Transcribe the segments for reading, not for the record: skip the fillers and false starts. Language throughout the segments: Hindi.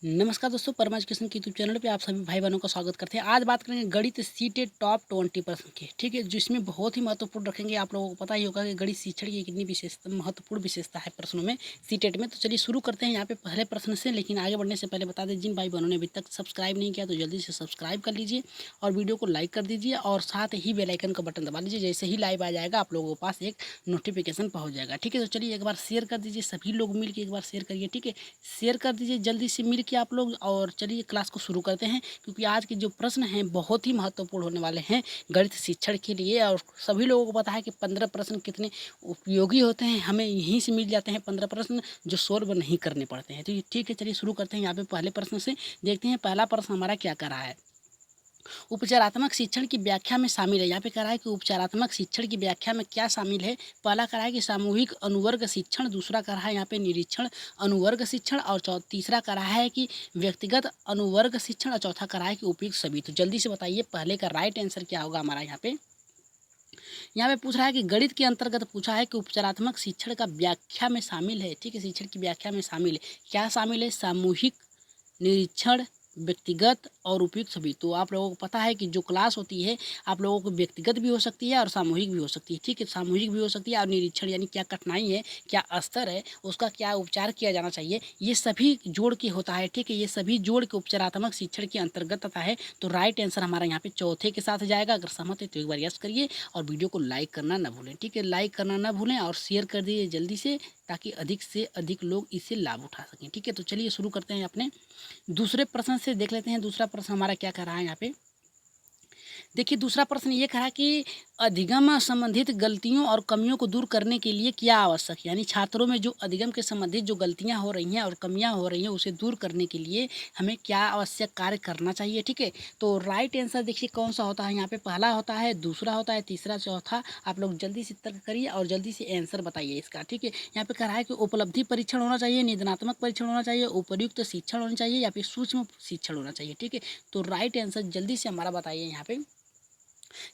नमस्कार दोस्तों, परमा एजुकेशन के यूट्यूब चैनल पे आप सभी भाई बहनों का स्वागत करते हैं। आज बात करेंगे गणित सीटेट टॉप 20 प्रश्न की, ठीक है, जिसमें बहुत ही महत्वपूर्ण रखेंगे। आप लोगों को पता ही होगा कि गणित शिक्षण की कितनी विशेषता महत्वपूर्ण विशेषता है प्रश्नों में सीटेट में। तो चलिए शुरू करते हैं यहाँ पे पहले प्रश्न से। लेकिन आगे बढ़ने से पहले बता दें, जिन भाई बहनों ने अभी तक सब्सक्राइब नहीं किया तो जल्दी से सब्सक्राइब कर लीजिए और वीडियो को लाइक कर दीजिए और साथ ही बेल आइकन का बटन दबा लीजिए। जैसे ही लाइव आ जाएगा आप लोगों के पास एक नोटिफिकेशन पहुँच जाएगा, ठीक है। तो चलिए एक बार शेयर कर दीजिए, सभी लोग मिल के एक बार शेयर करिए, ठीक है। शेयर कर दीजिए जल्दी से मिल के आप लोग। और चलिए क्लास को शुरू करते हैं, क्योंकि आज के जो प्रश्न हैं बहुत ही महत्वपूर्ण होने वाले हैं गणित शिक्षण के लिए। और सभी लोगों को पता है कि 15 प्रश्न कितने उपयोगी होते हैं, हमें यहीं से मिल जाते हैं 15 प्रश्न जो सोल्व नहीं करने पड़ते हैं। तो ठीक है, चलिए शुरू करते हैं यहाँ पे पहले प्रश्न से। देखते हैं पहला प्रश्न हमारा क्या कर रहा है। उपचारात्मक शिक्षण की व्याख्या में शामिल है। यहाँ पे कह रहा है कि उपचारात्मक शिक्षण की व्याख्या में क्या शामिल है। पहला कह रहा है कि सामूहिक अनुवर्ग शिक्षण, दूसरा कह रहा है यहाँ पे निरीक्षण अनुवर्ग शिक्षण, और तीसरा कह रहा है कि व्यक्तिगत अनुवर्ग शिक्षण, और चौथा कह रहा है कि उपयुक्त सभी। तो जल्दी से बताइए पहले का राइट आंसर क्या होगा हमारा। यहाँ पे पूछ रहा है कि गणित के अंतर्गत पूछा है कि उपचारात्मक शिक्षण का व्याख्या में शामिल है, ठीक है, शिक्षण की व्याख्या में शामिल है। क्या शामिल है? सामूहिक, निरीक्षण, व्यक्तिगत और उपयुक्त सभी। तो आप लोगों को पता है कि जो क्लास होती है आप लोगों को व्यक्तिगत भी हो सकती है और सामूहिक भी हो सकती है, ठीक है। सामूहिक भी हो सकती है और निरीक्षण यानी क्या कठिनाई है, क्या स्तर है, उसका क्या उपचार किया जाना चाहिए, ये सभी जोड़ के होता है, ठीक है। ये सभी जोड़ के उपचारात्मक शिक्षण के अंतर्गत आता है। तो राइट आंसर हमारा यहाँ पे चौथे के साथ जाएगा। अगर सहमत है तो एक बार यस करिए और वीडियो को लाइक करना ना भूलें, ठीक है। लाइक करना ना भूलें और शेयर कर दीजिए जल्दी से, ताकि अधिक से अधिक लोग इससे लाभ उठा सकें, ठीक है। तो चलिए शुरू करते हैं अपने दूसरे प्रश्न से। देख लेते हैं दूसरा प्रश्न हमारा क्या कह रहा है यहाँ पे। देखिए दूसरा प्रश्न ये कहा कि अधिगम संबंधित गलतियों और कमियों को दूर करने के लिए क्या आवश्यक है। यानी छात्रों में जो अधिगम के संबंधित जो गलतियां हो रही हैं और कमियां हो रही हैं उसे दूर करने के लिए हमें क्या आवश्यक कार्य करना चाहिए, ठीक है। तो राइट आंसर देखिए कौन सा होता है यहाँ पे। पहला होता है, दूसरा होता है, तीसरा, चौथा। आप लोग जल्दी से तर्क करिए और जल्दी से आंसर बताइए इसका, ठीक है। यहाँ पे कह रहा है कि उपलब्धि परीक्षण होना चाहिए, निदानात्मक परीक्षण होना चाहिए, उपयुक्त शिक्षण होना चाहिए, या फिर सूक्ष्म शिक्षण होना चाहिए, ठीक है। तो राइट आंसर जल्दी से हमारा बताइए यहाँ पे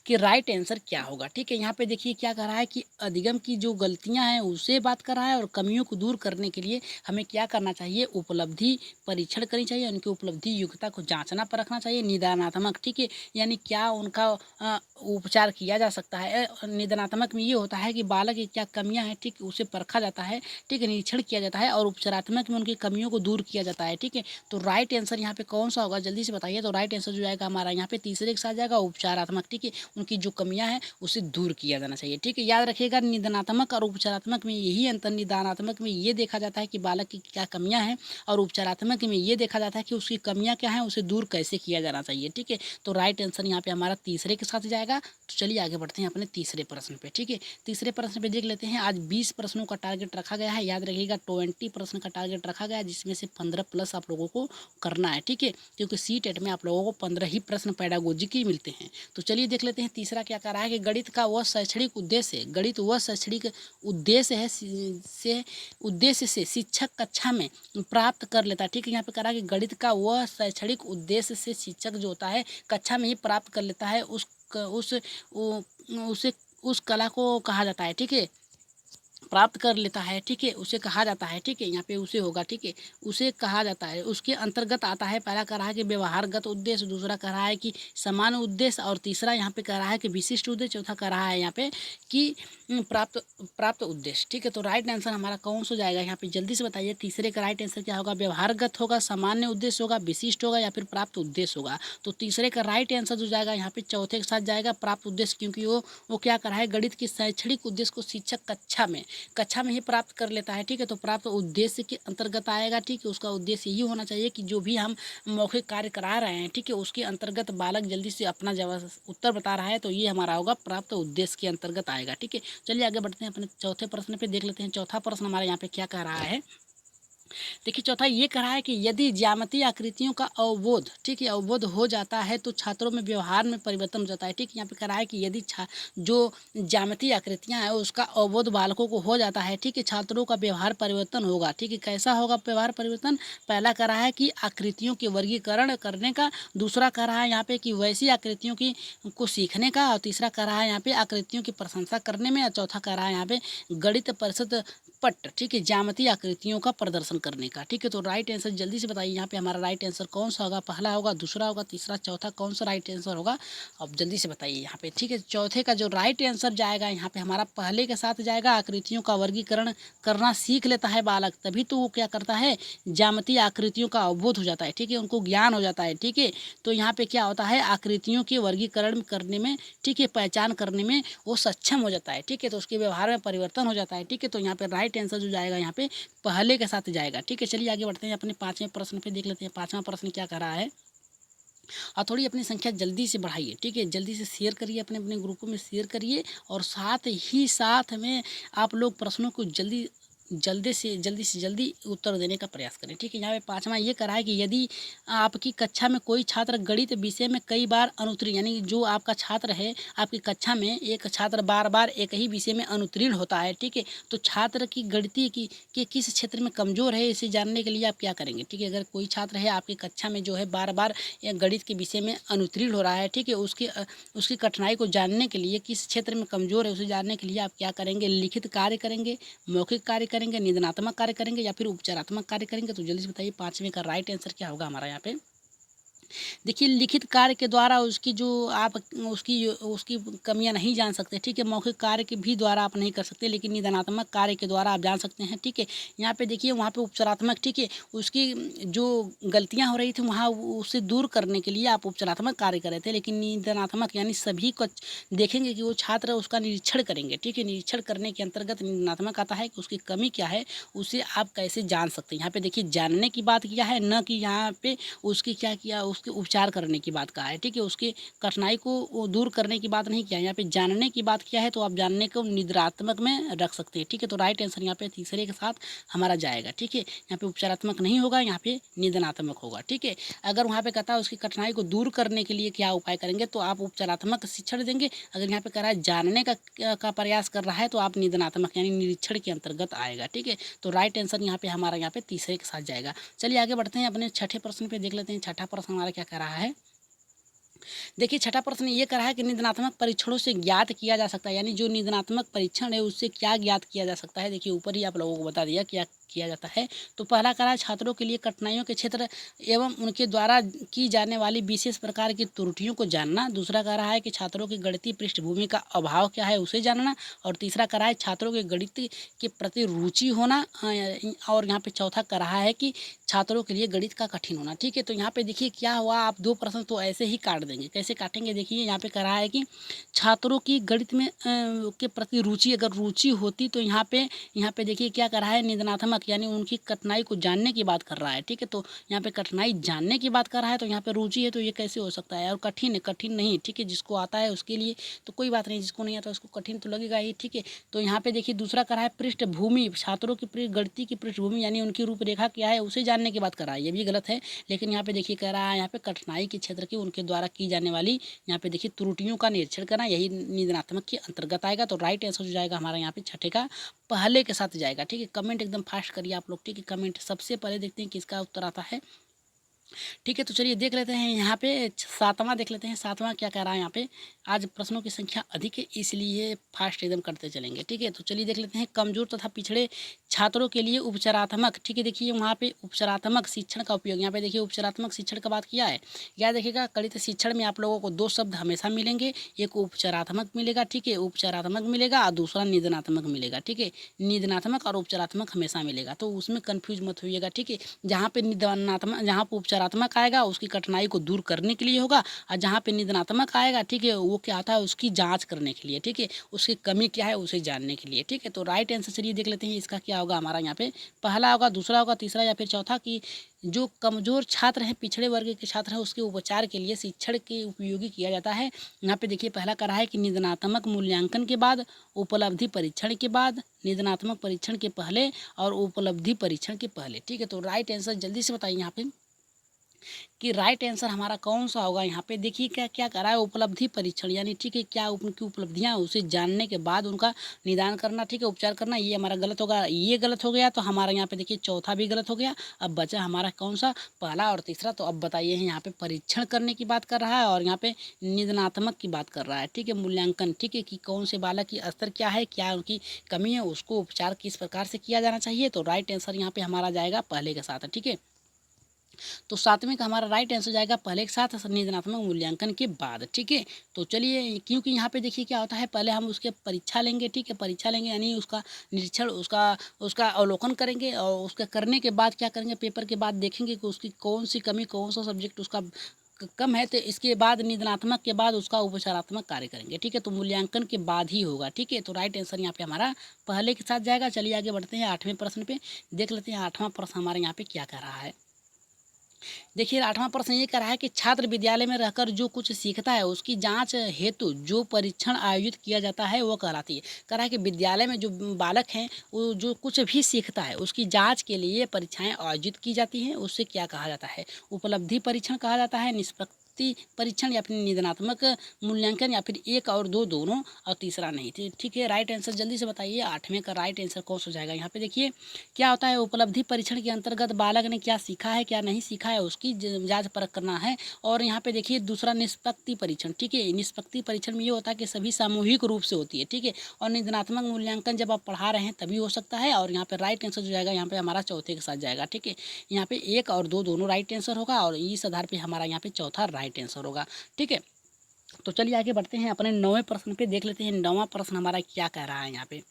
कि राइट आंसर क्या होगा, ठीक है। यहाँ पे देखिए क्या कर रहा है कि अधिगम की जो गलतियां हैं उसे बात कर रहा है और कमियों को दूर करने के लिए हमें क्या करना चाहिए, उपलब्धि परीक्षण करनी चाहिए, उनकी उपलब्धि योग्यता को जांचना परखना चाहिए। निदानात्मक, ठीक है, यानी क्या उनका उपचार किया जा सकता है। निदानात्मक में ये होता है कि बालक की क्या कमियां हैं, ठीक, उसे परखा जाता है, ठीक है, निरीक्षण किया जाता है। और उपचारात्मक में उनकी कमियों को दूर किया जाता है, ठीक है। तो राइट आंसर यहाँ पे कौन सा होगा जल्दी से बताइए। तो राइट आंसर जो जाएगा हमारा यहाँ पे तीसरे के साथ जाएगा, उपचारात्मक, ठीक है। उनकी जो कमियां हैं उसे दूर किया जाना चाहिए, ठीक है। याद रखिएगा निदानात्मक और उपचारात्मक में यही अंतर। निदानात्मक में ये देखा जाता है कि बालक की क्या कमियां हैं, और उपचारात्मक में ये देखा जाता है कि उसकी कमियां क्या हैं, उसे दूर कैसे किया जाना चाहिए, ठीक है। तो राइट आंसर यहाँ पे हमारा तीसरे के साथ जाएगा। तो चलिए आगे बढ़ते हैं अपने तीसरे प्रश्न पे, ठीक है। तीसरे प्रश्न पे देख लेते हैं। आज 20 प्रश्नों का टारगेट रखा गया है। याद रखिएगा 20 प्रश्न का टारगेट रखा गया है, जिसमें से 15 प्लस आप लोगों को करना है, ठीक है। क्योंकि सी टेट में आप लोगों को 15 ही प्रश्न पेडागोजी के मिलते हैं। तो चलिए देख लेते हैं तीसरा क्या कह रहा है कि गणित का वह शैक्षणिक उद्देश्य है, गणित वह शैक्षणिक उद्देश्य है उद्देश्य से शिक्षक कक्षा में प्राप्त कर लेता है, ठीक है। यहाँ पे कह रहा है कि गणित का वह शैक्षणिक उद्देश्य से शिक्षक जो होता है कक्षा में ही प्राप्त कर लेता है, उसे उस कला को कहा जाता है, ठीक है, प्राप्त कर लेता है, ठीक है, उसे कहा जाता है, ठीक है। यहाँ पे उसे होगा, ठीक है, उसे कहा जाता है, उसके अंतर्गत आता है। पहला कह रहा है कि व्यवहारगत उद्देश्य, दूसरा कह रहा है कि समान उद्देश्य, और तीसरा यहाँ पे कह रहा है कि विशिष्ट उद्देश्य, चौथा कह रहा है यहाँ पे कि प्राप्त प्राप्त उद्देश्य, ठीक है। तो राइट आंसर हमारा कौन सा जाएगा यहाँ पे जल्दी से बताइए। तीसरे का राइट आंसर क्या होगा? व्यवहारगत होगा, सामान्य उद्देश्य होगा, विशिष्ट होगा, या फिर प्राप्त उद्देश्य होगा। तो तीसरे का राइट आंसर जो जाएगा यहाँ पे चौथे के साथ जाएगा, प्राप्त उद्देश्य, क्योंकि वो क्या कर रहा है, गणित की शैक्षणिक उद्देश्य को शिक्षक कक्षा में ही प्राप्त कर लेता है, ठीक है। तो प्राप्त उद्देश्य के अंतर्गत आएगा, ठीक है। उसका उद्देश्य ये होना चाहिए कि जो भी हम मौखिक कार्य करा रहे हैं, ठीक है, उसके अंतर्गत बालक जल्दी से अपना जवाब उत्तर बता रहा है, तो ये हमारा होगा प्राप्त उद्देश्य के अंतर्गत आएगा, ठीक है। चलिए आगे बढ़ते हैं अपने चौथे प्रश्न पे। देख लेते हैं चौथा प्रश्न हमारे यहाँ पे क्या कह रहा है। देखिए चौथा ये कह रहा है कि यदि ज्यामितीय आकृतियों का अवबोध, ठीक है, अवबोध हो जाता है तो छात्रों में व्यवहार में परिवर्तन हो जाता है, ठीक है। यहाँ पे कह रहा है कि यदि जो ज्यामितीय आकृतियां हैं उसका अवबोध बालकों को हो जाता है, ठीक है, छात्रों का व्यवहार परिवर्तन होगा, ठीक है। कैसा होगा व्यवहार परिवर्तन? पहला कह रहा है कि आकृतियों के वर्गीकरण करने का, दूसरा कह रहा है यहाँ पे कि वैसी आकृतियों की को सीखने का, और तीसरा कह रहा है यहाँ पे आकृतियों की प्रशंसा करने में, और चौथा कह रहा है यहाँ पे गणित परिषद पट, ठीक है, ज्यामितीय आकृतियों का प्रदर्शन करने का। ठीक है, तो राइट आंसर जल्दी से बताइए यहाँ पे हमारा राइट आंसर कौन सा होगा, पहला होगा, दूसरा होगा, तीसरा, चौथा, कौन सा राइट आंसर होगा, अब जल्दी से बताइए यहाँ पे। ठीक है, चौथे का जो राइट आंसर जाएगा यहाँ पे हमारा पहले के साथ जाएगा, आकृतियों का वर्गीकरण करना सीख लेता है बालक, तभी तो वो क्या करता है, ज्यामितीय आकृतियों का अवबोध हो जाता है। ठीक है, उनको ज्ञान हो जाता है। ठीक है, तो यहाँ पे क्या होता है, आकृतियों के वर्गीकरण करने में, ठीक है, पहचान करने में वो सक्षम हो जाता है। ठीक है, तो उसके व्यवहार में परिवर्तन हो जाता है। ठीक है, तो यहाँ पे राइट आंसर जो जाएगा यहाँ पे पहले के साथ जाएगा। ठीक है, चलिए आगे बढ़ते हैं, अपने पांचवें प्रश्न पे देख लेते हैं। पांचवा प्रश्न क्या कह रहा है, और थोड़ी अपनी संख्या जल्दी से बढ़ाइए। ठीक है, जल्दी से शेयर करिए, अपने अपने ग्रुपों में शेयर करिए, और साथ ही साथ में आप लोग प्रश्नों को जल्दी उत्तर देने का प्रयास करें। ठीक है, यहाँ पे पांचवा ये करा है कि यदि आपकी कक्षा में कोई छात्र गणित विषय में कई बार अनुत्तीर्ण, यानी जो आपका छात्र है, आपकी कक्षा में एक छात्र बार बार एक ही विषय में अनुत्तीर्ण होता है। ठीक है, तो छात्र की गणितीय की के किस क्षेत्र में कमजोर है, इसे जानने के लिए आप क्या करेंगे। ठीक है, अगर कोई छात्र है आपकी कक्षा में जो है बार बार गणित के विषय में अनुत्तीर्ण हो रहा है, ठीक है, उसकी कठिनाई को जानने के लिए, किस क्षेत्र में कमजोर है उसे जानने के लिए आप क्या करेंगे, लिखित कार्य करेंगे, मौखिक कार्य करेंगे, निदानात्मक कार्य करेंगे, या फिर उपचारात्मक कार्य करेंगे। तो जल्दी से बताइए पांचवें का राइट आंसर क्या होगा हमारा यहाँ पे। देखिए, लिखित कार्य के द्वारा उसकी जो आप उसकी कमियां नहीं जान सकते। ठीक है, मौखिक कार्य के भी द्वारा आप नहीं कर सकते, लेकिन निदानात्मक कार्य के द्वारा आप जान सकते हैं। ठीक है, यहाँ पे देखिए, वहाँ पे उपचारात्मक, ठीक है, उसकी जो गलतियाँ हो रही थी वहाँ उसे दूर करने के लिए आप उपचारात्मक कार्य कर रहे थे, लेकिन निदानात्मक यानी सभी को देखेंगे कि वो छात्र उसका निरीक्षण करेंगे। ठीक है, निरीक्षण करने के अंतर्गत निदानात्मक आता है कि उसकी कमी क्या है, उसे आप कैसे जान सकते हैं। यहाँ पे देखिए, जानने की बात किया है, न कि यहाँ पे उसकी क्या किया, उसके उपचार करने की बात कहा है। ठीक है, उसकी कठिनाई को दूर करने की बात नहीं किया, यहाँ पे जानने की बात किया है, तो आप जानने को निदानात्मक में रख सकते हैं। ठीक है, तो राइट आंसर यहाँ पे तीसरे के साथ हमारा जाएगा। ठीक है, यहाँ पे उपचारात्मक नहीं होगा, यहाँ पे निदानात्मक होगा। ठीक है, अगर वहाँ पे कहता है उसकी कठिनाई को दूर करने के लिए क्या उपाय करेंगे, तो आप उपचारात्मक शिक्षण देंगे। अगर यहाँ पे कह रहा है जानने का प्रयास कर रहा है, तो आप निदानात्मक यानी निरीक्षण के अंतर्गत आएगा। ठीक है, तो राइट आंसर यहाँ पे हमारा यहाँ पे तीसरे के साथ जाएगा। चलिए आगे बढ़ते हैं, अपने छठे प्रश्न पे देख लेते हैं। छठा प्रश्न हमारा क्या कह रहा है, देखिए, छठा प्रश्न ये करा है कि निदानात्मक परीक्षणों से ज्ञात किया जा सकता है, यानी जो निदानात्मक परीक्षण है उससे क्या ज्ञात किया जा सकता है। देखिए, ऊपर ही आप लोगों को बता दिया क्या किया जाता है। तो पहला करा है छात्रों के लिए कठिनाइयों के क्षेत्र एवं उनके द्वारा की जाने वाली विशेष प्रकार की त्रुटियों को जानना। दूसरा कह रहा है कि छात्रों की गणितीय पृष्ठभूमि का अभाव क्या है उसे जानना। और तीसरा कह रहा है छात्रों के गणित के प्रति रुचि होना। और यहाँ पे चौथा कह रहा है कि छात्रों के लिए गणित का कठिन होना। ठीक है, तो यहाँ पे देखिए क्या हुआ, आप दो प्रश्न तो ऐसे ही काट देंगे। कैसे काटेंगे, देखिए यहाँ पे कह रहा है कि छात्रों की गणित में के प्रति रुचि, अगर रुचि होती तो यहाँ पे देखिए क्या कर रहा है, निदानात्मक यानी उनकी कठिनाई को जानने की बात कर रहा है। ठीक है, तो यहाँ पे कठिनाई जानने की बात कर रहा है, तो यहाँ पे रुचि है, तो ये कैसे हो सकता है। और कठिन है, कठिन नहीं। ठीक है, जिसको आता है उसके लिए तो कोई बात नहीं, जिसको नहीं आता उसको कठिन तो लगेगा ही। ठीक है, तो यहाँ पे देखिए दूसरा कर रहा है पृष्ठभूमि, छात्रों की गणित की पृष्ठभूमि यानी उनकी रूपरेखा क्या है उसे जानने की बात कर रहा है, ये भी गलत है। लेकिन यहाँ पे देखिए कह रहा है यहाँ पे कठिनाई के क्षेत्र की उनके द्वारा की जाने वाली यहाँ पे देखिए त्रुटियों का निरीक्षण करना, यही निदानात्मक के अंतर्गत आएगा। तो राइट आंसर हो जाएगा हमारा यहाँ पे छठे का पहले के साथ जाएगा। ठीक है, कमेंट एकदम फास्ट करिए आप लोग। ठीक है, कमेंट सबसे पहले देखते हैं किसका उत्तर आता है। ठीक है, तो चलिए देख लेते हैं यहाँ पे सातवां देख लेते हैं। सातवां क्या कह रहा है यहाँ पे, आज प्रश्नों की संख्या अधिक है इसलिए फास्ट एकदम करते चलेंगे। ठीक है, तो चलिए देख लेते हैं कमजोर तथा पिछड़े छात्रों के लिए उपचारात्मक। ठीक है, देखिए वहाँ पे उपचारात्मक शिक्षण का उपयोग, यहाँ पे देखिए उपचारात्मक शिक्षण का बात किया है। क्या देखिएगा, गणित शिक्षण में आप लोगों को दो शब्द हमेशा मिलेंगे, एक उपचारात्मक मिलेगा। ठीक है, उपचारात्मक मिलेगा और दूसरा निदानात्मक मिलेगा। ठीक है, निदानात्मक और उपचारात्मक हमेशा मिलेगा, तो उसमें कन्फ्यूज मत होइएगा। ठीक है, जहाँ पे निदानात्मक, जहाँ पे उपचारात्मक आएगा उसकी कठिनाई को दूर करने के लिए होगा, और जहाँ पे निदानात्मक आएगा, ठीक है, वो क्या आता है उसकी जांच करने के लिए। ठीक है, उसकी कमी क्या है उसे जानने के लिए। ठीक है, तो राइट आंसर चलिए देख लेते हैं इसका क्या होगा हमारा यहाँ पे, पहला होगा, दूसरा होगा, तीसरा या फिर चौथा, कि जो कमजोर छात्र हैं, पिछड़े वर्ग के छात्र हैं, उसके उपचार के लिए शिक्षण के उपयोगी किया जाता है। यहाँ पे देखिए पहला करा है कि निदानात्मक मूल्यांकन के बाद, उपलब्धि परीक्षण के बाद, निदानात्मक परीक्षण के पहले और उपलब्धि परीक्षण के पहले। ठीक है, तो राइट आंसर जल्दी से बताइए यहाँ पे। कि राइट आंसर हमारा कौन सा होगा। यहाँ पे देखिए क्या क्या करा है, उपलब्धि परीक्षण, यानी ठीक है क्या उनकी उपलब्धियाँ उसे जानने के बाद उनका निदान करना, ठीक है उपचार करना, ये हमारा गलत होगा, ये गलत हो गया। तो हमारा यहाँ पे देखिए चौथा भी गलत हो गया। अब बचा हमारा कौन सा, पहला और तीसरा। तो अब बताइए यहाँ पे परीक्षण करने की बात कर रहा है और यहाँ पे निदानात्मक की बात कर रहा है, ठीक है मूल्यांकन, ठीक है कि कौन से बालक की स्तर क्या है, क्या उनकी कमी है, उसको उपचार किस प्रकार से किया जाना चाहिए। तो राइट आंसर यहाँ पे हमारा जाएगा पहले के साथ, ठीक है। तो सातवें का हमारा राइट आंसर जाएगा पहले के साथ संवेदनात्मक मूल्यांकन के बाद, ठीक है। तो चलिए, क्योंकि यहाँ पे देखिए क्या होता है, पहले हम उसके परीक्षा लेंगे, ठीक है परीक्षा लेंगे यानी उसका निरीक्षण, उसका उसका अवलोकन करेंगे और उसका करने के बाद क्या करेंगे, पेपर के बाद देखेंगे कि उसकी कौन सी कमी, कौन सा सब्जेक्ट उसका कम है। तो इसके बाद निदानात्मक के बाद उसका उपचारात्मक कार्य करेंगे, ठीक है। तो मूल्यांकन के बाद ही होगा, ठीक है। तो राइट आंसर यहाँ पे हमारा पहले के साथ जाएगा। चलिए आगे बढ़ते हैं 8वें प्रश्न पे, देख लेते हैं 8वां प्रश्न हमारे यहाँ पे क्या कह रहा है। देखिए 8वां प्रश्न ये कह रहा है कि छात्र विद्यालय में रहकर जो कुछ सीखता है उसकी जांच हेतु जो परीक्षण आयोजित किया जाता है वो कहलाती है। कह रहा है कि विद्यालय में जो बालक हैं वो जो कुछ भी सीखता है उसकी जांच के लिए परीक्षाएं आयोजित की जाती हैं, उससे क्या कहा जाता है, उपलब्धि परीक्षण कहा जाता है, निष्पक्ति परीक्षण या फिर निदानात्मक मूल्यांकन, या फिर एक और दो दोनों और तीसरा नहीं थी, ठीक है। राइट आंसर जल्दी से बताइए 8वें का राइट आंसर कौन सा हो जाएगा। यहाँ पे देखिए क्या होता है, उपलब्धि परीक्षण के अंतर्गत बालक ने क्या सीखा है क्या नहीं सीखा है उसकी जांच परख करना है। और यहाँ पे देखिए दूसरा निष्पत्ति परीक्षण, ठीक है। निष्पत्ति परीक्षण में ये होता है कि सभी सामूहिक रूप से होती है, ठीक है। और निदानात्मक मूल्यांकन जब आप पढ़ा रहे हैं तभी हो सकता है। और यहाँ पे राइट आंसर जो जाएगा यहाँ पे हमारा चौथे के साथ जाएगा, ठीक है। यहाँ पे एक और दो दोनों राइट आंसर होगा और इस आधार पे हमारा यहाँ पे चौथा राइट आंसर होगा, ठीक है। तो चलिए आगे बढ़ते हैं अपने 9वें प्रश्न पे, देख लेते हैं 9वां प्रश्न हमारा क्या कह रहा है यहाँ पे।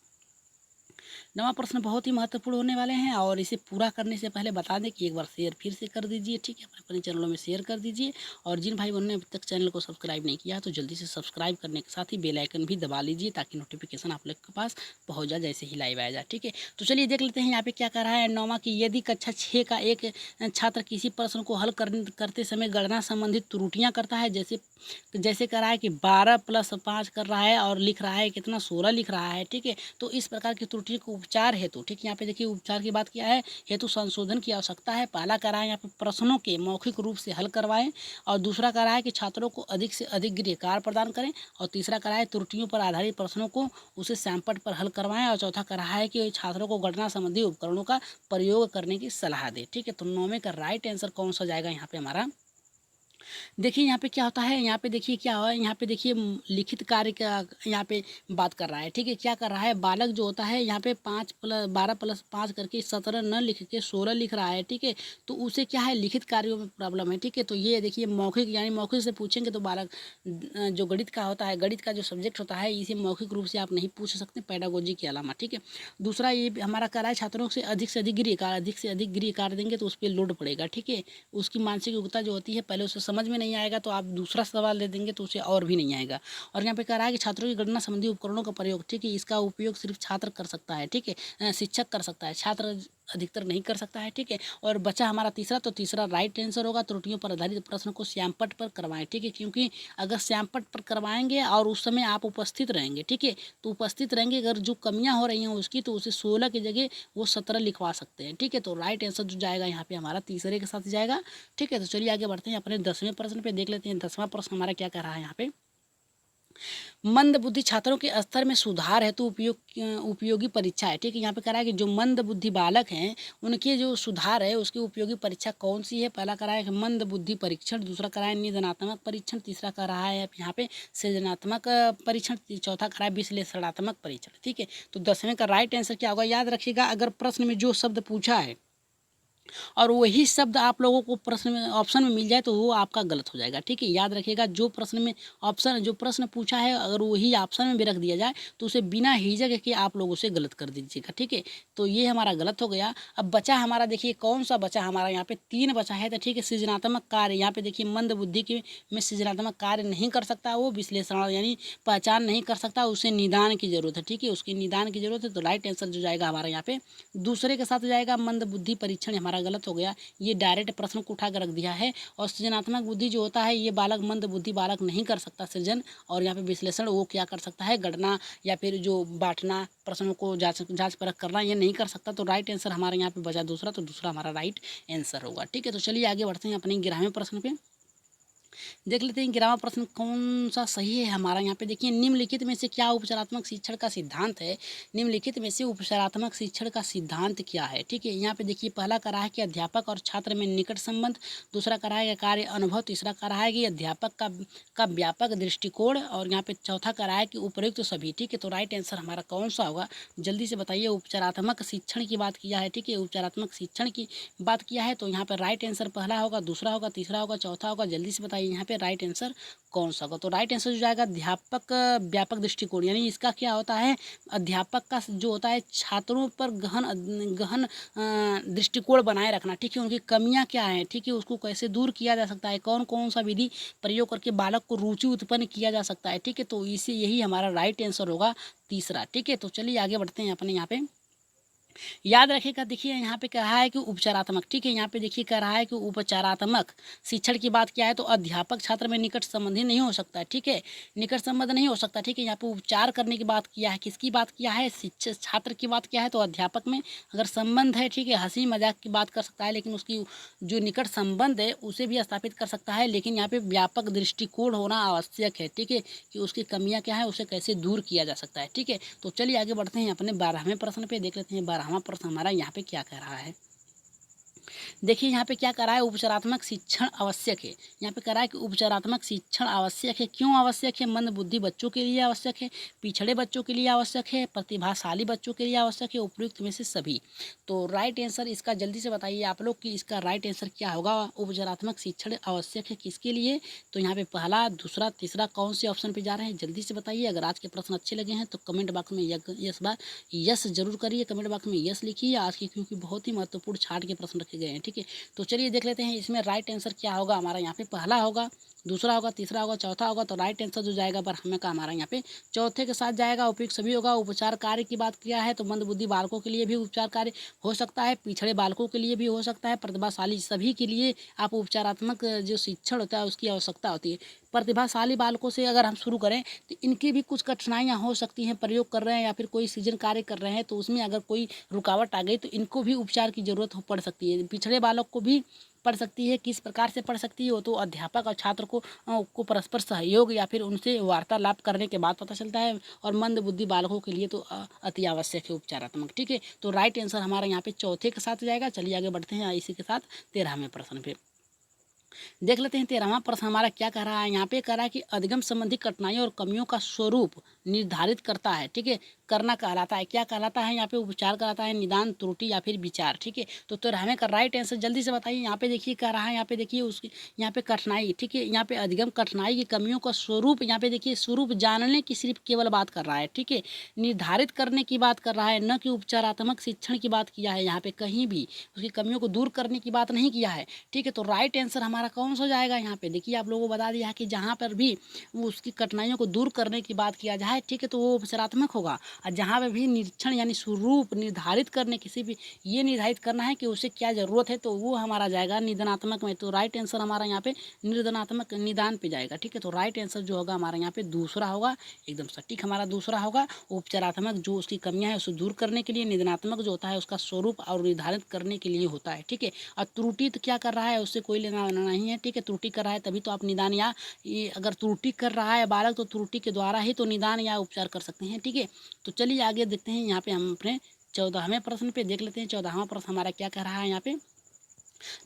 9वां प्रश्न बहुत ही महत्वपूर्ण होने वाले हैं और इसे पूरा करने से पहले बता दें कि एक बार शेयर फिर से कर दीजिए, ठीक है। अपने चैनलों में शेयर कर दीजिए और जिन भाई बहनों ने अभी तक चैनल को सब्सक्राइब नहीं किया तो जल्दी से सब्सक्राइब करने के साथ ही बेल आइकन भी दबा लीजिए ताकि नोटिफिकेशन आप लोग के पास पहुँच जाए जैसे ही लाइव आया जाए, ठीक है। तो चलिए देख लेते हैं यहाँ पे क्या कर रहा है 9वां की, यदि कक्षा 6 का एक छात्र किसी प्रश्न को हल करते समय गणना संबंधित त्रुटियाँ करता है, जैसे कर रहा है कि 12 + 5 कर रहा है और लिख रहा है कितना 16 लिख रहा है, ठीक है। तो इस प्रकार की त्रुटि को उपचार हेतु, ठीक यहाँ पे देखिए उपचार की बात किया है, हेतु संशोधन की आवश्यकता है। पहला कर रहा है यहाँ पे प्रश्नों के मौखिक रूप से हल करवाएं और दूसरा कर रहा है कि छात्रों को अधिक से अधिक गृहकार्य प्रदान करें और तीसरा कर रहा है त्रुटियों पर आधारित प्रश्नों को उसे सैंपट पर हल करवाएं और चौथा कर रहा है कि छात्रों को गणना संबंधी उपकरणों का प्रयोग करने की सलाह दे, ठीक है। तो 9वें का राइट आंसर कौन सा जाएगा यहाँ पे हमारा। देखिए यहाँ पे क्या होता है, यहाँ पे देखिए क्या हुआ, यहाँ पे देखिए लिखित कार्य का यहाँ पे बात कर रहा है, ठीक है। क्या कर रहा है, बालक जो होता है यहाँ पे 12 + 5 करके 17 न लिख के 16 लिख रहा है, ठीक है। तो उसे क्या है, लिखित कार्यों में प्रॉब्लम है, ठीक है। तो ये देखिए मौखिक, यानी मौखिक से पूछेंगे तो बालक जो गणित का होता है, गणित का जो सब्जेक्ट होता है इसे मौखिक रूप से आप नहीं पूछ सकते पेडागोजी के अलावा, ठीक है। दूसरा ये हमारा कर रहा है छात्रों से अधिक गृह कार्य देंगे तो उस पर लोड पड़ेगा, ठीक है। उसकी मानसिक योग्यता जो होती है पहले उसे समझ में नहीं आएगा तो आप दूसरा सवाल दे देंगे तो उसे और भी नहीं आएगा। और यहाँ पे कह रहा है कि छात्रों की गणना संबंधी उपकरणों का प्रयोग, ठीक है, इसका उपयोग सिर्फ छात्र कर सकता है, ठीक है, शिक्षक कर सकता है, छात्र अधिकतर नहीं कर सकता है, ठीक है। और बचा हमारा तीसरा, तो तीसरा राइट आंसर होगा, त्रुटियों पर आधारित प्रश्न को श्यामपट्ट पर करवाएं, ठीक है। क्योंकि अगर श्यामपट्ट पर करवाएंगे और उस समय आप उपस्थित रहेंगे, ठीक है, तो उपस्थित रहेंगे, अगर जो कमियां हो रही हैं उसकी तो उसे 16 की जगह वो 17 लिखवा सकते हैं, ठीक है। तो राइट आंसर जो जाएगा यहाँ पे हमारा तीसरे के साथ जाएगा, ठीक है। तो चलिए आगे बढ़ते हैं अपने 10वें प्रश्न पे, देख लेते हैं 10वां प्रश्न हमारा क्या कह रहा है यहाँ पे। मंद बुद्धि छात्रों के स्तर में सुधार हेतु उपयोगी परीक्षा है, ठीक है। यहाँ पे कह रहा है कि जो मंद बुद्धि बालक हैं उनके जो सुधार है उसकी उपयोगी परीक्षा कौन सी है। पहला कह रहा है कि मंद बुद्धि परीक्षण, दूसरा कह रहा है निदानात्मक परीक्षण, तीसरा कह रहा है यहाँ पे सृजनात्मक परीक्षण, चौथा कह रहा है विश्लेषणात्मक परीक्षण, ठीक है। तो 10वें का राइट आंसर क्या होगा, याद रखिएगा अगर प्रश्न में जो शब्द पूछा है और वही शब्द आप लोगों को प्रश्न में ऑप्शन में मिल जाए तो वो आपका गलत हो जाएगा, ठीक है। याद रखिएगा जो प्रश्न में जो प्रश्न पूछा है अगर वही ऑप्शन में भी रख दिया जाए तो उसे बिना हिचक के आप लोग उसे गलत कर दीजिएगा, ठीक है। तो ये हमारा गलत हो गया। अब बचा हमारा, देखिए कौन सा बचा हमारा, यहाँ पे 3 बचा है, तो ठीक है। सृजनात्मक कार्य, यहाँ पे देखिए मंद बुद्धि के में सृजनात्मक कार्य नहीं कर सकता, वो विश्लेषण यानी पहचान नहीं कर सकता, उसे निदान की जरूरत है, ठीक है, उसकी निदान की जरूरत है। तो राइट आंसर जो जाएगा हमारा यहाँ पे दूसरे के साथ जाएगा, मंद बुद्धि परीक्षण हमारा हमारा गलत हो गया, ये डायरेक्ट प्रश्न को उठा कर रख दिया है। और सृजनात्मक बुद्धि जो होता है ये बालक, मंद बुद्धि बालक नहीं कर सकता सृजन, और यहाँ पे विश्लेषण वो क्या कर सकता है, गणना या फिर जो बांटना, प्रश्नों को जांच परख करना, ये नहीं कर सकता। तो राइट आंसर हमारा यहाँ पे बचा दूसरा, तो दूसरा हमारा राइट आंसर होगा। ठीक है, तो चलिए आगे बढ़ते हैं अपने 11वें प्रश्न पे। देख लेते हैं 11वां प्रश्न कौन सा सही है हमारा। यहाँ पे देखिए, निम्नलिखित में से क्या उपचारात्मक शिक्षण का सिद्धांत है। निम्नलिखित में से उपचारात्मक शिक्षण का सिद्धांत क्या है। ठीक है, यहाँ पे देखिए पहला कह रहा है कि अध्यापक और छात्र में निकट संबंध, दूसरा कह रहा है कि कार्य अनुभव, तीसरा कह रहा है कि अध्यापक का व्यापक दृष्टिकोण, और यहाँ पे चौथा कह रहा है कि उपयुक्त तो सभी। ठीक है, तो राइट आंसर हमारा कौन सा होगा, जल्दी से बताइए। उपचारात्मक शिक्षण की बात किया है। ठीक है, उपचारात्मक शिक्षण की बात किया है, तो यहाँ पे राइट आंसर पहला होगा, दूसरा होगा, तीसरा होगा, चौथा होगा। जल्दी से बताइए यहाँ पे राइट आंसर कौन सा होगा। तो राइट आंसर जो जाएगा अध्यापक व्यापक दृष्टिकोण, यानी इसका क्या होता है, अध्यापक का जो होता है छात्रों पर गहन दृष्टिकोण बनाए रखना। ठीक है, उनकी कमियां क्या हैं, ठीक है, उसको कैसे दूर किया जा सकता है, कौन कौन सा विधि प्रयोग करके बालक को रुचि उत्पन्न किया जा सकता है। ठीक है, तो इसी यही हमारा राइट आंसर होगा तीसरा। ठीक है, तो चलिए आगे बढ़ते हैं अपने यहाँ पे। याद रखिएगा, देखिए यहाँ पे कहा है कि उपचारात्मक। ठीक है, यहाँ पे देखिए कह रहा है कि उपचारात्मक शिक्षण की बात किया है, तो अध्यापक छात्र में निकट संबंधी नहीं हो सकता है। ठीक है, निकट संबंध नहीं हो सकता। ठीक है, यहाँ पे उपचार करने की बात किया है, किसकी बात किया है, शिक्षक छात्र की बात किया है, तो अध्यापक में अगर संबंध है, ठीक है, हंसी मजाक की बात कर सकता है, लेकिन उसकी जो निकट संबंध है उसे भी स्थापित कर सकता है, लेकिन यहाँ पे व्यापक दृष्टिकोण होना आवश्यक है। ठीक है, कि उसकी कमियां क्या है, उसे कैसे दूर किया जा सकता है। ठीक है, तो चलिए आगे बढ़ते हैं अपने 12वें प्रश्न पे। देख लेते हैं 12वां प्रश्न हमारा यहाँ पे क्या कह रहा है। देखिए यहाँ पे क्या कह रहा है, उपचारात्मक शिक्षण आवश्यक है। यहाँ पे कह रहा है कि उपचारात्मक शिक्षण आवश्यक है। क्यों आवश्यक है, मंद बुद्धि बच्चों के लिए आवश्यक है, पिछड़े बच्चों के लिए आवश्यक है, प्रतिभाशाली बच्चों के लिए आवश्यक है, उपयुक्त में से सभी। तो राइट आंसर इसका जल्दी से बताइए आप लोग कि इसका राइट आंसर क्या होगा। उपचारात्मक शिक्षण आवश्यक है किसके लिए, तो यहाँ पे पहला, दूसरा, तीसरा कौन से ऑप्शन पे जा रहे हैं, जल्दी से बताइए। अगर आज के प्रश्न अच्छे लगे हैं तो कमेंट बॉक्स में यस जरूर करिए, कमेंट बॉक्स में यस लिखिए आज के, क्योंकि बहुत ही महत्वपूर्ण छाट के प्रश्न रखे गए हैं। ठीक है, तो चलिए देख लेते हैं इसमें राइट आंसर क्या होगा हमारा। यहाँ पे पहला होगा, दूसरा होगा, तीसरा होगा, चौथा होगा। तो राइट आंसर जो जाएगा बराबर का हमारा यहाँ पे चौथे के साथ जाएगा, उपयुक्त सभी होगा। उपचार कार्य की बात किया है, तो मंद बुद्धि बालकों के लिए भी उपचार कार्य हो सकता है, पिछड़े बालकों के लिए भी हो सकता है, प्रतिभाशाली सभी के लिए आप उपचारात्मक जो शिक्षण होता है उसकी आवश्यकता होती है। प्रतिभाशाली बालकों से अगर हम शुरू करें तो इनकी भी कुछ कठिनाइयाँ हो सकती हैं, प्रयोग कर रहे हैं या फिर कोई सृजन कार्य कर रहे हैं, तो उसमें अगर कोई रुकावट आ गई तो इनको भी उपचार की जरूरत पड़ सकती है। पिछड़े बालक को भी पड़ सकती है, किस प्रकार से पड़ सकती है वो तो अध्यापक और छात्र को परस्पर सहयोग या फिर उनसे वार्तालाप करने के बाद पता चलता है। और मंद बुद्धि बालकों के लिए तो अति आवश्यक है उपचारात्मक। ठीक है, तो राइट आंसर हमारा यहाँ पे चौथे के साथ जाएगा। चलिए आगे बढ़ते हैं इसी के साथ 13वें प्रश्न पे। देख लेते हैं 13वां प्रश्न हमारा क्या कह रहा है। यहाँ पे कह रहा है कि अधिगम संबंधी कठिनाइयों और कमियों का स्वरूप निर्धारित करता है। ठीक है, करना कहलाता है, क्या कहलाता है, यहाँ पे उपचार कहलाता है, निदान, त्रुटि या फिर विचार। ठीक है, तो 13वें का राइट आंसर जल्दी से बताइए। यहाँ पे देखिए कह रहा है, यहाँ पे देखिए उसकी, यहाँ पे कठिनाई। ठीक है, यहाँ पे अधिगम कठिनाई की कमियों का स्वरूप, यहाँ पे देखिए स्वरूप जानने की सिर्फ केवल बात कर रहा है। ठीक है, निर्धारित करने की बात कर रहा है, न कि उपचारात्मक शिक्षण की बात किया है। यहाँ पे कहीं भी उसकी कमियों को दूर करने की बात नहीं किया है। ठीक है, तो राइट आंसर हमारा कौन सा जाएगा। यहाँ पे देखिए आप लोगों को बता दिया है कि जहाँ पर भी उसकी कठिनाइयों को दूर करने की बात किया जाए, ठीक है, तो वो उपचारात्मक होगा। और जहाँ पे भी निरीक्षण यानी स्वरूप निर्धारित करने, किसी भी ये निर्धारित करना है कि उसे क्या जरूरत है, तो वो हमारा जाएगा निदानात्मक में। तो राइट आंसर हमारा यहाँ पे निर्दानात्मक निदान पे जाएगा। ठीक है, तो राइट आंसर जो होगा हमारा यहाँ पे दूसरा होगा, एकदम सटीक हमारा दूसरा होगा। उपचारात्मक जो उसकी कमियां है उसे दूर करने के लिए, निदानात्मक जो होता है उसका स्वरूप और निर्धारित करने के लिए होता है। ठीक है, और त्रुटि तो क्या कर रहा है, उससे कोई लेना देना नहीं है। ठीक है, त्रुटि कर रहा है तभी तो आप निदान या ये अगर त्रुटि कर रहा है बालक तो त्रुटि के द्वारा ही तो निदान या उपचार कर सकते हैं। ठीक है, तो चलिए आगे देखते हैं। यहाँ पे हम अपने 14वें प्रश्न पे देख लेते हैं। 14वां प्रश्न हमारा क्या कह रहा है। यहाँ पे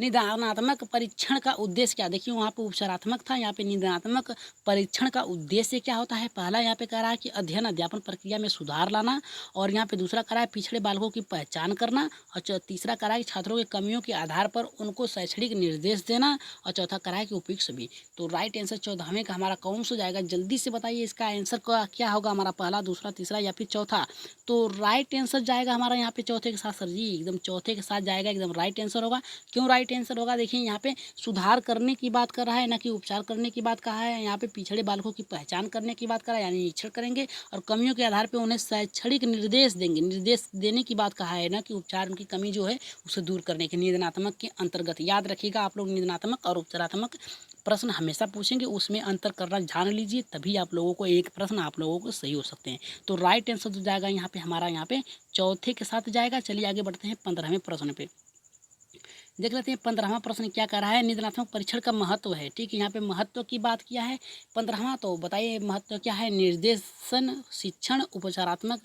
निदानात्मक परीक्षण का उद्देश्य क्या, देखिए वहाँ पे उपचारात्मक था, यहाँ पे निदानात्मक परीक्षण का उद्देश्य क्या होता है। पहला यहाँ पे कह रहा है कि अध्ययन अध्यापन प्रक्रिया में सुधार लाना, और यहाँ पे दूसरा कह रहा है पिछड़े बालकों की पहचान करना, और तीसरा कह रहा है कि छात्रों की कमियों के आधार पर उनको शैक्षणिक निर्देश देना, और चौथा कह रहा है कि उपयुक्त सभी। तो राइट आंसर 14वें का हमारा कौन सा जाएगा, जल्दी से बताइए इसका आंसर क्या होगा हमारा, पहला, दूसरा, तीसरा या फिर चौथा। तो राइट आंसर जाएगा हमारा यहाँ पे चौथे के साथ। सर जी एकदम चौथे के साथ जाएगा, एकदम राइट आंसर होगा। क्यों क्यों राइट आंसर होगा? देखिए यहाँ पे सुधार करने की बात कर रहा है, ना कि उपचार करने की बात कहा है। यहाँ पे पिछड़े बालकों की पहचान करने की बात कर रहा है, यानी निरीक्षण करेंगे और कमियों के आधार पर उन्हें शैक्षणिक निर्देश देंगे। निर्देश देने की बात कहा है, ना कि उपचार, उनकी कमी जो है उसे दूर करने के निदानात्मक के अंतर्गत। याद रखिएगा आप लोग, निदानात्मक और उपचारात्मक प्रश्न हमेशा पूछेंगे, उसमें अंतर करना जान लीजिए, तभी आप लोगों को एक प्रश्न आप लोगों को सही हो सकते हैं। तो राइट आंसर जो जाएगा यहाँ पे हमारा, यहाँ पे चौथे के साथ जाएगा। चलिए आगे बढ़ते हैं 15वें प्रश्न पे। देख लेते हैं 15वां प्रश्न क्या कह रहा है। निदानात्मक परीक्षण का महत्व है, ठीक है। यहाँ पे महत्व की बात किया है 15वां, तो बताइए महत्व क्या है। निर्देशन, शिक्षण, उपचारात्मक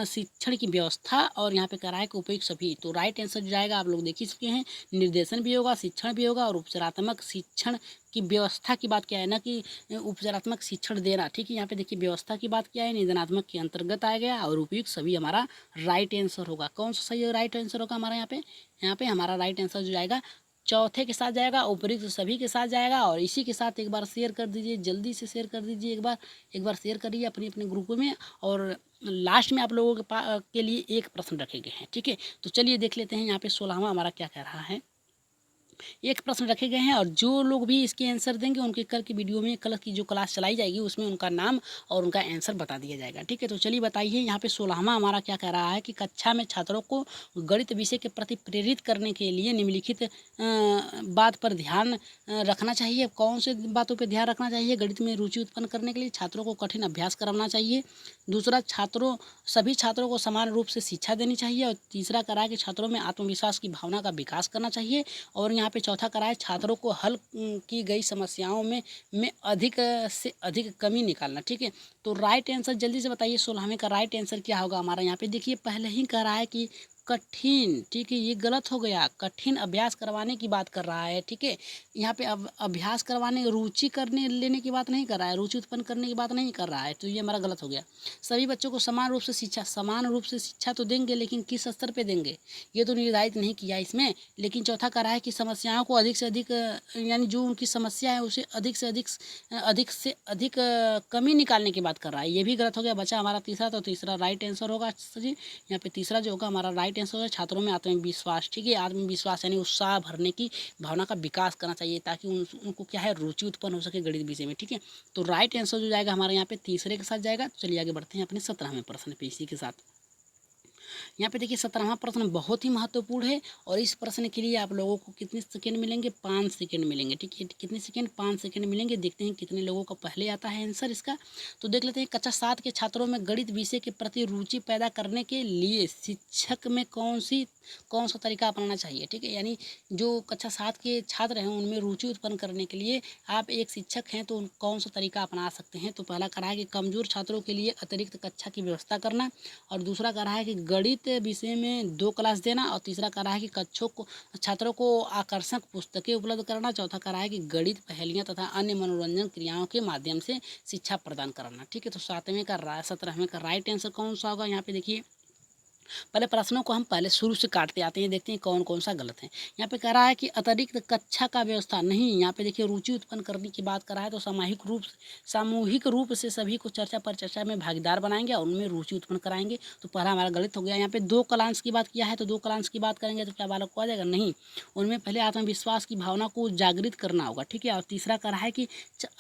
शिक्षण की व्यवस्था, और यहाँ पे कह रहा है कि उपयुक्त सभी। तो राइट आंसर जो जाएगा आप लोग देख ही चुके हैं, निर्देशन भी होगा, शिक्षण भी होगा, और उपचारात्मक शिक्षण की व्यवस्था की बात क्या है, ना कि उपचारात्मक शिक्षण देना, ठीक है। यहाँ पे देखिए व्यवस्था की बात क्या है, निदानात्मक के अंतर्गत आ गया, और उपयुक्त सभी हमारा राइट आंसर होगा। कौन सा सही राइट आंसर होगा हमारा यहाँ पे हमारा राइट आंसर जो जाएगा चौथे के साथ जाएगा, उपयुक्त सभी के साथ जाएगा। और इसी के साथ एक बार शेयर कर दीजिए, जल्दी से शेयर कर दीजिए, एक बार शेयर करिए अपने अपने ग्रुप में। और लास्ट में आप लोगों के लिए एक प्रश्न रखे गए हैं, ठीक है। तो चलिए देख लेते हैं यहाँ पे 16वां हमारा क्या कह रहा है। एक प्रश्न रखे गए हैं, और जो लोग भी इसके आंसर देंगे उनके कल की वीडियो में, कल की जो क्लास चलाई जाएगी उसमें उनका नाम और उनका आंसर बता दिया जाएगा, ठीक है। तो चलिए बताइए यहाँ पे 16वां हमारा क्या कह रहा है कि कक्षा में छात्रों को गणित विषय के प्रति प्रेरित करने के लिए निम्नलिखित बात पर ध्यान रखना चाहिए। कौन से बातों पर ध्यान रखना चाहिए? गणित में रुचि उत्पन्न करने के लिए छात्रों को कठिन अभ्यास कराना चाहिए। दूसरा, सभी छात्रों को समान रूप से शिक्षा देनी चाहिए। और तीसरा करा कि छात्रों में आत्मविश्वास की भावना का विकास करना चाहिए। और यहाँ पे चौथा करा है छात्रों को हल की गई समस्याओं में अधिक से अधिक कमी निकालना, ठीक है। तो राइट आंसर जल्दी से बताइए 16वें का राइट आंसर क्या होगा हमारा। यहाँ पे देखिए पहले ही कह रहा है कि कठिन, ठीक है, ये गलत हो गया। कठिन अभ्यास करवाने की बात कर रहा है, ठीक है। यहाँ पे अभ्यास करवाने, रुचि करने लेने की बात नहीं कर रहा है, रुचि उत्पन्न करने की बात नहीं कर रहा है, तो ये हमारा गलत हो गया। सभी बच्चों को समान रूप से शिक्षा तो देंगे, लेकिन किस स्तर पे देंगे ये तो निर्धारित नहीं किया इसमें। लेकिन चौथा कह रहा है कि समस्याओं को अधिक से अधिक यानी जो उनकी समस्या है उसे अधिक कमी निकालने की बात कर रहा है, ये भी गलत हो गया। बचा हमारा तीसरा, तो तीसरा राइट आंसर होगा जी। यहाँ पे तीसरा जो होगा हमारा राइट आंसर होगा छात्रों में आत्मविश्वास, ठीक है। आत्मविश्वास यानी उत्साह भरने की भावना का विकास करना चाहिए, ताकि उनको क्या है, रुचि उत्पन्न हो सके गणित विषय में, ठीक है। तो राइट आंसर जो जाएगा हमारे यहाँ पे तीसरे के साथ जाएगा। चलिए आगे बढ़ते हैं अपने 17वें प्रश्न पे इसी के साथ। यहाँ पे देखिए 17वां प्रश्न बहुत ही महत्वपूर्ण है, और इस प्रश्न के लिए आप लोगों को कितने सेकंड मिलेंगे? 5 सेकंड मिलेंगे, ठीक है। कितने सेकंड? 5 सेकंड मिलेंगे। देखते हैं कितने लोगों का पहले आता है आंसर इसका। तो देख लेते हैं, कक्षा 7 के छात्रों में गणित विषय के प्रति रुचि पैदा करने के लिए शिक्षक में कौन सा तरीका अपनाना चाहिए, ठीक है। यानी जो कक्षा 7 के छात्र हैं उनमें रुचि उत्पन्न करने के लिए आप एक शिक्षक हैं तो कौन सा तरीका अपना सकते हैं। तो पहला कहा है कि कमजोर छात्रों के लिए अतिरिक्त कक्षा की व्यवस्था करना, और दूसरा कहा है कि गणित विषय में 2 क्लास देना, और तीसरा कहा है कि छात्रों को आकर्षक पुस्तकें उपलब्ध कराना, चौथा कहा है कि गणित पहेलियाँ तथा अन्य मनोरंजन क्रियाओं के माध्यम से शिक्षा प्रदान कराना, ठीक है। तो 17वें का राइट आंसर कौन सा होगा? यहाँ पे देखिए पहले प्रश्नों को हम पहले शुरू से काटते आते हैं, देखते हैं कौन कौन सा गलत है। यहाँ पे कह रहा है कि अतिरिक्त कक्षा का व्यवस्था नहीं। यहाँ पे देखिए रुचि उत्पन्न करने की बात कर रहा है, तो सामूहिक रूप से सभी को चर्चा पर चर्चा में भागीदार बनाएंगे और उनमें रुचि उत्पन्न कराएंगे। तो पहला हमारा गलत हो गया। यहाँ पे 2 क्लास की बात किया है, तो 2 क्लास की बात करेंगे तो क्या बालक को आ जाएगा? नहीं, उनमें पहले आत्मविश्वास की भावना को जागृत करना होगा, ठीक है। और तीसरा कह रहा है कि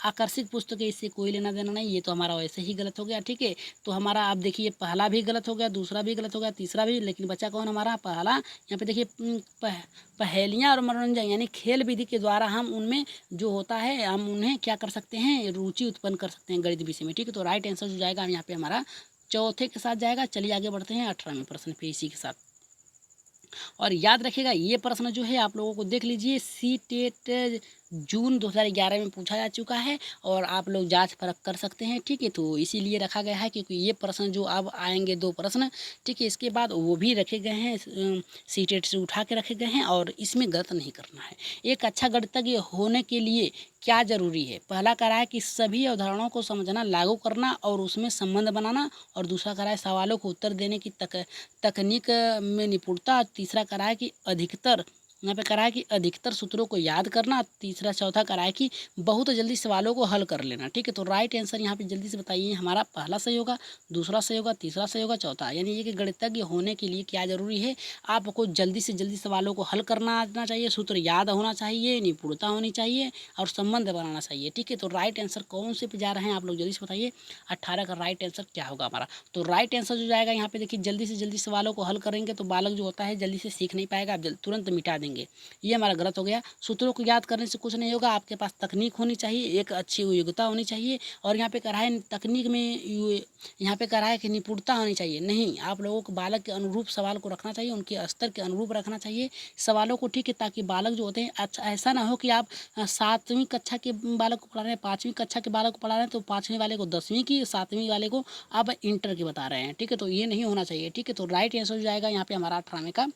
आकर्षक पुस्तकें, इससे कोई लेना देना नहीं, ये तो हमारा वैसे ही गलत हो गया, ठीक है। तो हमारा आप देखिए पहला भी गलत हो गया, दूसरा भी गलत हो गया, तीसरा भी, लेकिन बचा कौन हमारा? पहला। यहाँ पे देखिए पहेलियाँ और मनोरंजन यानी खेल विधि के द्वारा हम उनमें जो होता है हम उन्हें क्या कर सकते हैं? रुचि उत्पन्न कर सकते हैं गणित विषय में, ठीक है। तो राइट आंसर जो जाएगा यहाँ पे हमारा चौथे के साथ जाएगा। चलिए आगे बढ़ते हैं 18वें प्रश्न पे इसी के साथ। और याद रखिएगा ये प्रश्न जो है आप लोगों को देख लीजिए, सी टेट जून 2011 में पूछा जा चुका है, और आप लोग जांच परख कर सकते हैं, ठीक है। तो इसीलिए रखा गया है क्योंकि ये प्रश्न जो अब आएंगे 2 प्रश्न, ठीक है, इसके बाद वो भी रखे गए हैं, सी टेट से उठा के रखे गए हैं, और इसमें गलत नहीं करना है। एक अच्छा गणितज्ञ होने के लिए क्या जरूरी है? पहला कह रहा है कि सभी अवधारणाओं को समझना, लागू करना और उसमें संबंध बनाना, और दूसरा कह रहा है सवालों को उत्तर देने की तकनीक में निपुणता, तीसरा कह रहा है कि अधिकतर यहाँ पे करा है कि अधिकतर सूत्रों को याद करना, तीसरा चौथा करा है कि बहुत जल्दी सवालों को हल कर लेना। ठीक है, तो राइट आंसर यहाँ पे जल्दी से बताइए, हमारा पहला सही होगा, दूसरा सही होगा, तीसरा सही होगा, चौथा। यानी ये कि गणितज्ञ होने के लिए क्या जरूरी है, आपको जल्दी से जल्दी सवालों को हल करना आना चाहिए, सूत्र याद होना चाहिए, निपुणता होनी चाहिए और संबंध बनाना चाहिए। ठीक है, तो राइट आंसर कौन से पे जा रहे हैं आप लोग जल्दी से बताइए। 18 का राइट आंसर क्या होगा हमारा। तो राइट आंसर जो जाएगा यहाँ पे देखिए, जल्दी से जल्दी सवालों को हल करेंगे तो बालक जो होता है जल्दी से सीख नहीं पाएगा, आप तुरंत मिटा देंगे। ये हमारा गलत हो गया। सूत्रों को याद करने से कुछ नहीं होगा, आपके पास तकनीक होनी चाहिए, एक अच्छी योग्यता होनी चाहिए। और यहाँ पे कहा है तकनीक में यहाँ पे कहा है कि निपुणता होनी चाहिए। नहीं, आप लोगों को बालक के अनुरूप सवाल को रखना चाहिए, उनके स्तर के अनुरूप रखना चाहिए सवालों को। ठीक है, ताकि बालक जो होते हैं, अच्छा ऐसा ना हो कि आप 7वीं कक्षा के बालक को पढ़ा रहे हैं, 5वीं कक्षा के बालक को पढ़ा रहे हैं, तो 5वीं वाले को 10वीं की, 7वीं वाले को आप इंटर की बता रहे हैं। ठीक है, तो ये नहीं होना चाहिए। ठीक है, तो राइट आंसर हो जाएगा यहाँ पे हमारा 18वें का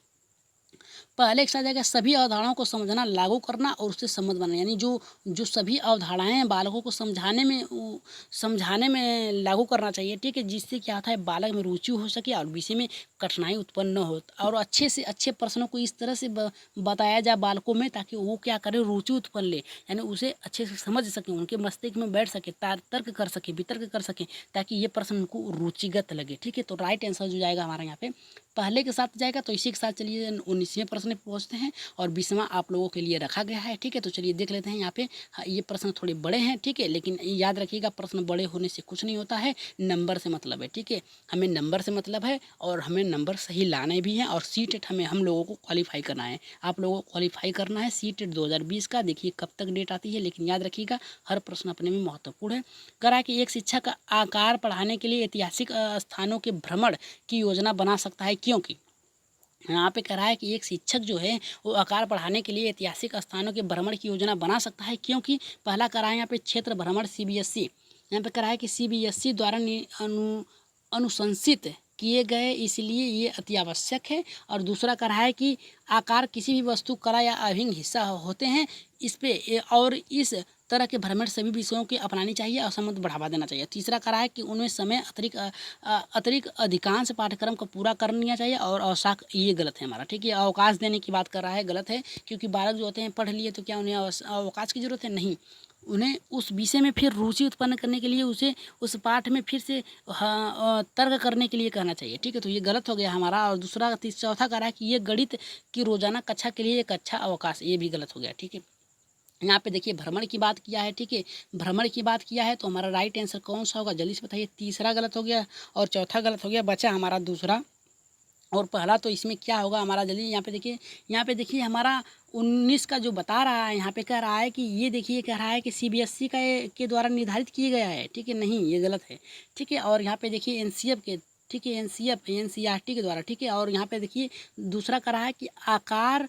पहले एक साथ जाएगा, सभी अवधारणाओं को समझना, लागू करना और उससे समझ बनाना। यानी जो सभी अवधारणाएं हैं बालकों को समझाने में लागू करना चाहिए। ठीक है, जिससे क्या होता है बालक में रुचि हो सके और विषय में कठिनाई उत्पन्न न हो, और अच्छे से अच्छे प्रश्नों को इस तरह से बताया जाए बालकों में, ताकि वो क्या करे, रुचि उत्पन्न ले, यानी उसे अच्छे से समझ सके, उनके मस्तिष्क में बैठ सके, तर्क कर सके, वितर्क कर सके, ताकि ये प्रश्न उनको रुचिगत लगे। ठीक है, तो राइट आंसर जो जाएगा हमारा यहाँ पे पहले के साथ जाएगा। तो इसी के साथ चलिए 19वें प्रश्न पे पहुँचते हैं और 20वां आप लोगों के लिए रखा गया है। ठीक है, तो चलिए देख लेते हैं यहाँ पे। ये प्रश्न थोड़े बड़े हैं। ठीक है, लेकिन याद रखिएगा, प्रश्न बड़े होने से कुछ नहीं होता है, नंबर से मतलब है। ठीक है, हमें नंबर से मतलब है और हमें नंबर सही लाने भी हैं, और सीटेट हम लोगों को क्वालिफाई करना है। आप लोगों को क्वालिफाई करना है सीटेट 2020 का। देखिए कब तक डेट आती है, लेकिन याद रखिएगा हर प्रश्न अपने में महत्वपूर्ण है। करा कि एक शिक्षक का आकार पढ़ाने के लिए ऐतिहासिक स्थानों के भ्रमण की योजना बना सकता है, क्योंकि यहाँ पे कह रहा है कि एक शिक्षक जो है वो आकार बढ़ाने के लिए ऐतिहासिक स्थानों के भ्रमण की योजना बना सकता है, क्योंकि पहला कह रहा है यहाँ पे क्षेत्र भ्रमण CBSE, यहाँ पे कह रहा है कि CBSE द्वारा अनुशंसित किए गए, इसलिए ये अति आवश्यक है। और दूसरा कह रहा है कि आकार किसी भी वस्तु, कला या अभिन्न हिस्सा होते हैं, इस पे और इस तरह के भ्रमण सभी विषयों की अपनानी चाहिए और संबंध बढ़ावा देना चाहिए। तीसरा कहा है कि उनमें समय अतिरिक्त अधिकांश पाठ्यक्रम को पूरा कर लिया चाहिए और अवकाश, ये गलत है हमारा। ठीक है, अवकाश देने की बात कर रहा है, गलत है, क्योंकि बालक जो होते हैं पढ़ लिए तो क्या उन्हें अवकाश की जरूरत है, नहीं, उन्हें उस विषय में फिर रुचि उत्पन्न करने के लिए उसे उस पाठ में फिर से तर्क करने के लिए कहना चाहिए। ठीक है, तो ये गलत हो गया हमारा। और दूसरा चौथा कह रहा है कि ये गणित की रोजाना कक्षा के लिए एक अच्छा अवकाश, ये भी गलत हो गया। ठीक है, यहाँ पे देखिए भ्रमण की बात किया है। ठीक है, भ्रमण की बात किया है, तो हमारा राइट आंसर कौन सा होगा जल्दी से बताइए। तीसरा गलत हो गया और चौथा गलत हो गया, बचा हमारा दूसरा और पहला। तो इसमें क्या होगा हमारा, जल्दी यहाँ पे देखिए हमारा 19 का जो बता रहा है, यहाँ पे कह रहा है कि ये देखिए कह रहा है कि CBSE के द्वारा निर्धारित किया गया है। ठीक है, नहीं, ये गलत है। ठीक है, और यहाँ पे देखिए NCF के, ठीक है, NCERT के द्वारा। ठीक है, और यहाँ पे देखिए दूसरा कह रहा है कि आकार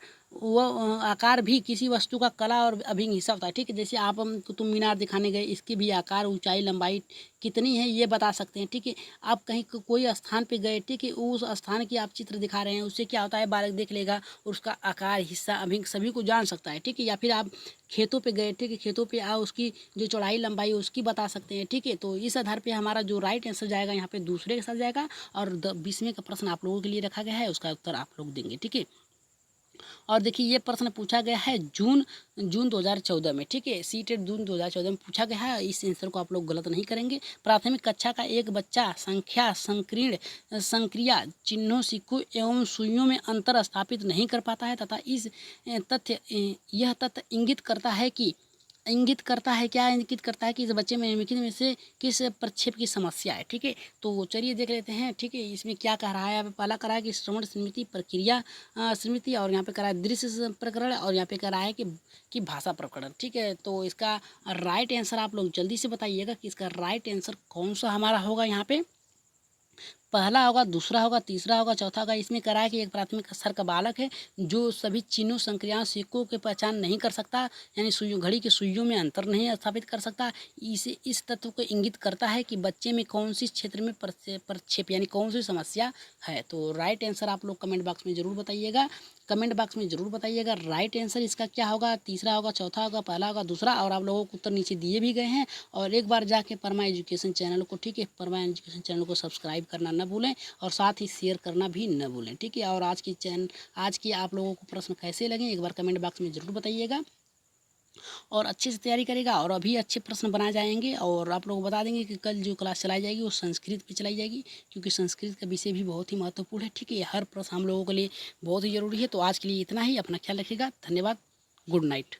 भी किसी वस्तु का कला और अभिन्न हिस्सा होता है। ठीक है, जैसे आप कुतुब मीनार दिखाने गए, इसकी भी आकार, ऊंचाई, लंबाई कितनी है ये बता सकते हैं। ठीक है, आप कहीं कोई स्थान पे गए, ठीक है, उस स्थान की आप चित्र दिखा रहे हैं, उससे क्या होता है बालक देख लेगा और उसका आकार, हिस्सा, अभिन्न सभी को जान सकता है। ठीक है, या फिर आप खेतों पे गए, ठीक है, खेतों पे उसकी जो चौड़ाई लंबाई उसकी बता सकते हैं। ठीक है, तो इस आधार पे हमारा जो राइट आंसर जाएगा यहाँ पे दूसरे के साथ जाएगा। और 20वें का प्रश्न आप लोगों के लिए रखा गया है, उसका उत्तर आप लोग देंगे। ठीक है, और देखिए ये प्रश्न पूछा गया है जून 2014 में। ठीक है, सीटेट जून 2014 में पूछा गया है, इस आंसर को आप लोग गलत नहीं करेंगे। प्राथमिक कक्षा का एक बच्चा संख्या, संक्रिया, चिन्हों, सिक्कों एवं सुइयों में अंतर स्थापित नहीं कर पाता है तथा यह तथ्य इंगित करता है कि इस बच्चे में निम्नलिखित में से किस प्रक्षेप की समस्या है। ठीक है, तो चलिए देख लेते हैं। ठीक है, इसमें क्या कह रहा है, यहाँ पे पहला कह रहा है कि श्रवण स्मृति, प्रक्रिया स्मृति, और यहाँ पे कह रहा है दृश्य प्रकरण, और यहाँ पे कह रहा है कि भाषा प्रकरण। ठीक है, तो इसका राइट आंसर आप लोग जल्दी से बताइएगा कि इसका राइट आंसर कौन सा हमारा होगा। यहाँ पे पहला होगा, दूसरा होगा, तीसरा होगा, चौथा होगा। इसमें करा है कि एक प्राथमिक स्तर का बालक है जो सभी चिन्हों, संक्रियाओं, सिक्कों की पहचान नहीं कर सकता, यानी सुइयों, घड़ी की सुइयों में अंतर नहीं स्थापित कर सकता। इस तत्व को इंगित करता है कि बच्चे में कौन सी क्षेत्र में प्रक्षेप यानी कौन सी समस्या है। तो राइट आंसर आप लोग कमेंट बॉक्स में जरूर बताइएगा, राइट आंसर इसका क्या होगा। तीसरा होगा, चौथा होगा, पहला होगा, दूसरा, और आप लोगों को उत्तर नीचे दिए भी गए हैं। और एक बार जाके परमा एजुकेशन चैनल को, ठीक है, परमा एजुकेशन चैनल को सब्सक्राइब करना न भूलें और साथ ही शेयर करना भी न भूलें, ठीक है। और आज की आप लोगों को प्रश्न कैसे लगे एक बार कमेंट बॉक्स में ज़रूर बताइएगा और अच्छे से तैयारी करेगा और अभी अच्छे प्रश्न बनाए जाएंगे। और आप लोग को बता देंगे कि कल जो क्लास चलाई जाएगी वो संस्कृत पे चलाई जाएगी, क्योंकि संस्कृत का विषय भी बहुत ही महत्वपूर्ण है, ठीक है। हर प्रश्न हम लोगों के लिए बहुत ही ज़रूरी है। तो आज के लिए इतना ही, अपना ख्याल रखिएगा, धन्यवाद, गुड नाइट।